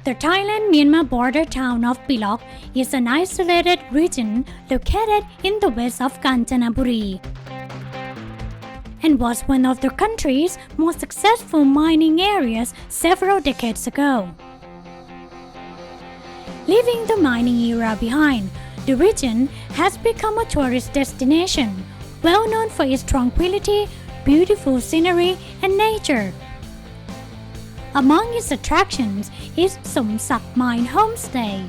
The Thailand-Myanmar border town of Pilok is an isolated region located in the west of Kanchanaburi and was one of the country's most successful mining areas several decades ago. Leaving the mining era behind, the region has become a tourist destination, well known for its tranquility, beautiful scenery, and nature. Among its attractions is Somsak Mine Homestay.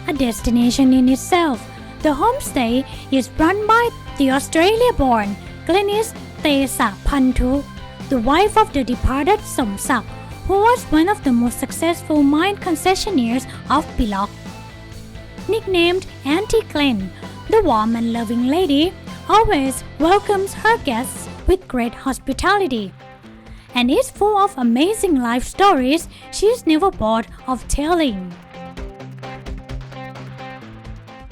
A destination in itself, the homestay is run by the Australia-born Glenis Pantu, the wife of the departed Somsak, who was one of the most successful mine concessionaires of Pilok. Nicknamed Auntie Glen, the warm and loving lady always welcomes her guests with great hospitality and is full of amazing life stories she is never bored of telling.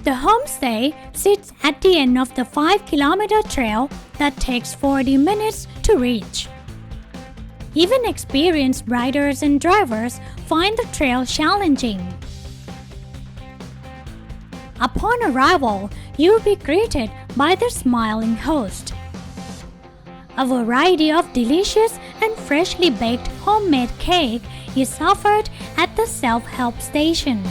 The homestay sits at the end of the 5-kilometer trail that takes 40 minutes to reach. Even experienced riders and drivers find the trail challenging. Upon arrival, you will be greeted by the smiling host. A variety of delicious and freshly baked homemade cake is offered at the self-help station.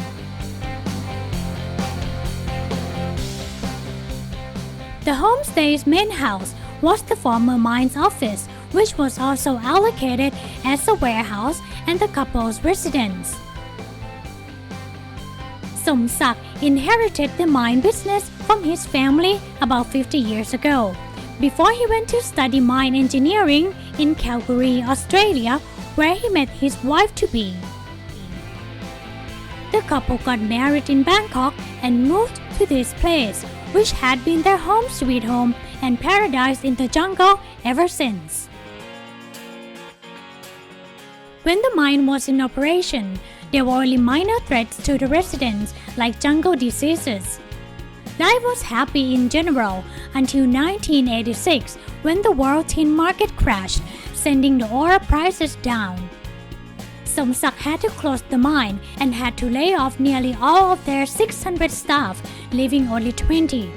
The homestay's main house was the former mine's office, which was also allocated as a warehouse and the couple's residence. Somsak inherited the mine business from his family about 50 years ago, before he went to study mine engineering in Calgary, Australia, where he met his wife-to-be. The couple got married in Bangkok and moved to this place, which had been their home sweet home and paradise in the jungle ever since. When the mine was in operation, there were only minor threats to the residents like jungle diseases. Life was happy in general until 1986 when the world tin market crashed, sending the oil prices down. Somsak had to close the mine and had to lay off nearly all of their 600 staff, leaving only 20.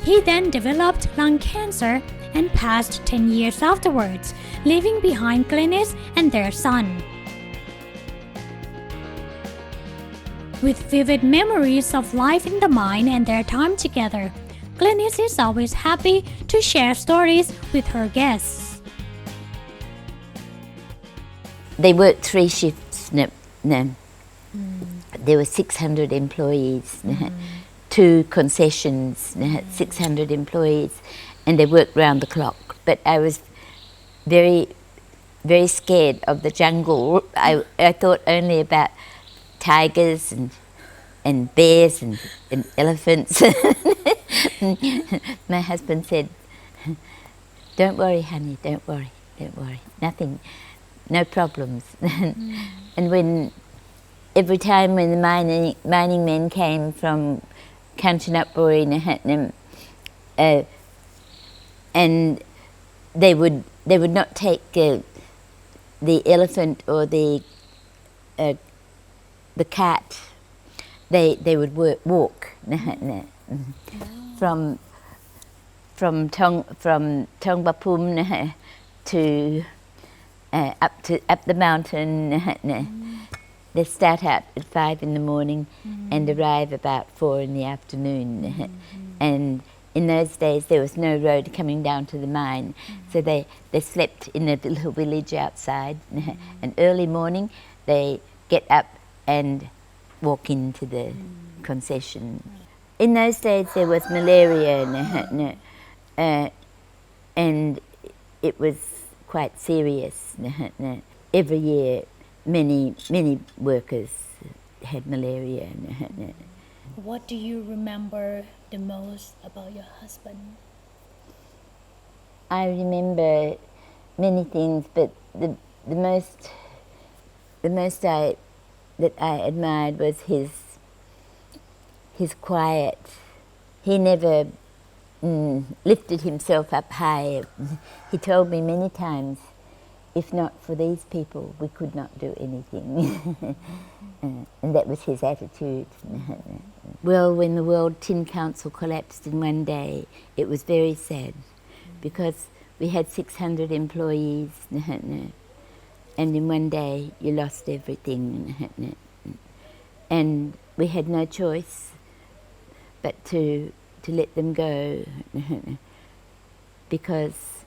He then developed lung cancer and passed 10 years afterwards, leaving behind Glenis and their son. With vivid memories of life in the mine and their time together, Glenis is always happy to share stories with her guests. They worked 3 shifts. There were 600 employees, 2 concessions, 600 employees, and they worked round the clock. But I was very, very scared of the jungle. I thought only about tigers and bears and elephants. My husband said, "Don't worry, honey, don't worry, nothing, no problems." And every time when the mining men came from Kanchanaburi, and they would not take the elephant or the cat. They would walk from Thongbapum to up the mountain. They start out at 5 in the morning and arrive about 4 in the afternoon. And in those days there was no road coming down to the mine, so they slept in a little village outside. And early morning they get up and walk into the concession. In those days there was malaria, and it was quite serious. Every year many workers had malaria. What do you remember the most about your husband? I remember many things, but the most that I admired was his quiet. He never lifted himself up high. He told me many times if not for these people, we could not do anything. And that was his attitude. Well, when the World Tin Council collapsed in one day, it was very sad because we had 600 employees, and in one day you lost everything. And we had no choice but to let them go because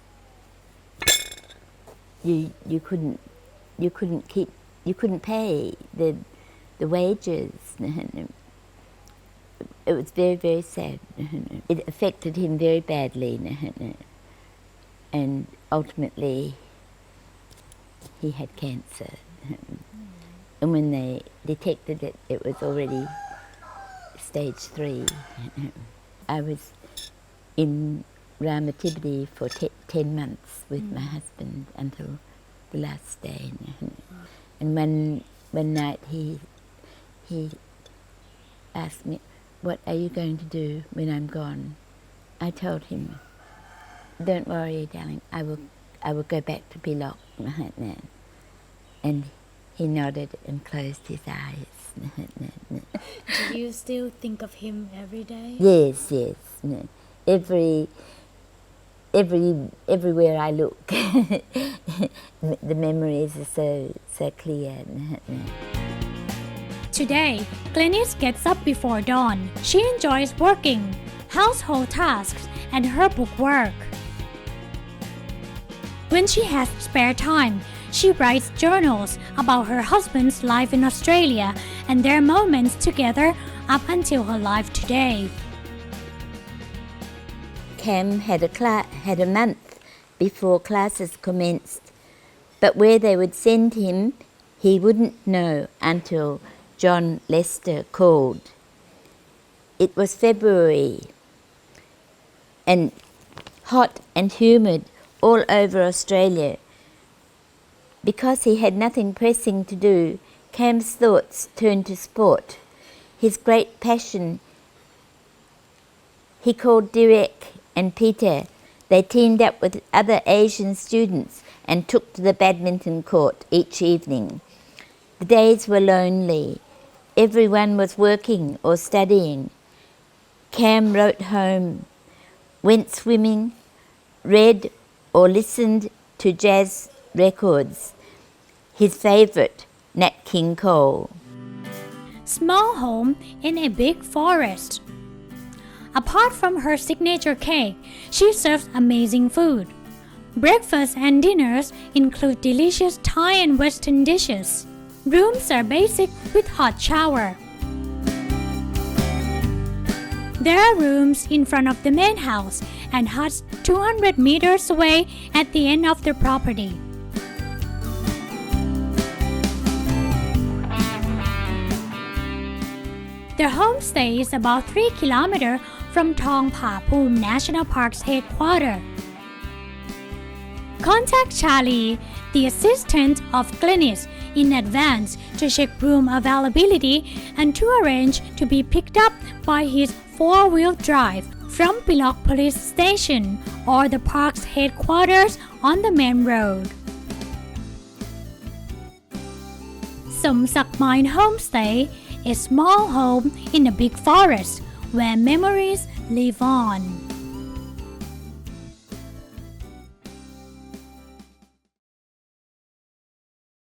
you couldn't pay the wages. It was very, very sad. It affected him very badly, and ultimately he had cancer. And when they detected it, it was already stage 3. I was in Ramatibidi for 10 months with my husband until the last day. And one night he asked me, "What are you going to do when I'm gone?" I told him, "Don't worry, darling, I will go back to Pilok." And he nodded and closed his eyes. Do you still think of him every day? Yes. Everywhere I look, the memories are so clear. Today, Glennis gets up before dawn. She enjoys working, household tasks, and her book work. When she has spare time, she writes journals about her husband's life in Australia and their moments together up until her life today. Cam had a month before classes commenced, but where they would send him, he wouldn't know until John Lester called. It was February and hot and humid all over Australia. Because he had nothing pressing to do, Cam's thoughts turned to sport. His great passion. He called Direk and Peter. They teamed up with other Asian students and took to the badminton court each evening. The days were lonely. Everyone was working or studying. Cam wrote home, went swimming, read or listened to jazz records. His favourite, Nat King Cole. Small home in a big forest. Apart from her signature cake, she serves amazing food. Breakfast and dinners include delicious Thai and Western dishes. Rooms are basic with hot shower. There are rooms in front of the main house and huts 200 meters away at the end of the property. The homestay is about 3 kilometers from Thong Pa Phum National Park's headquarters. Contact Chalee, the assistant of Glennis, in advance to check room availability and to arrange to be picked up by his 4-wheel drive from Pilok Police Station or the park's headquarters on the main road. Somsak Mine Homestay, a small home in a big forest where memories live on.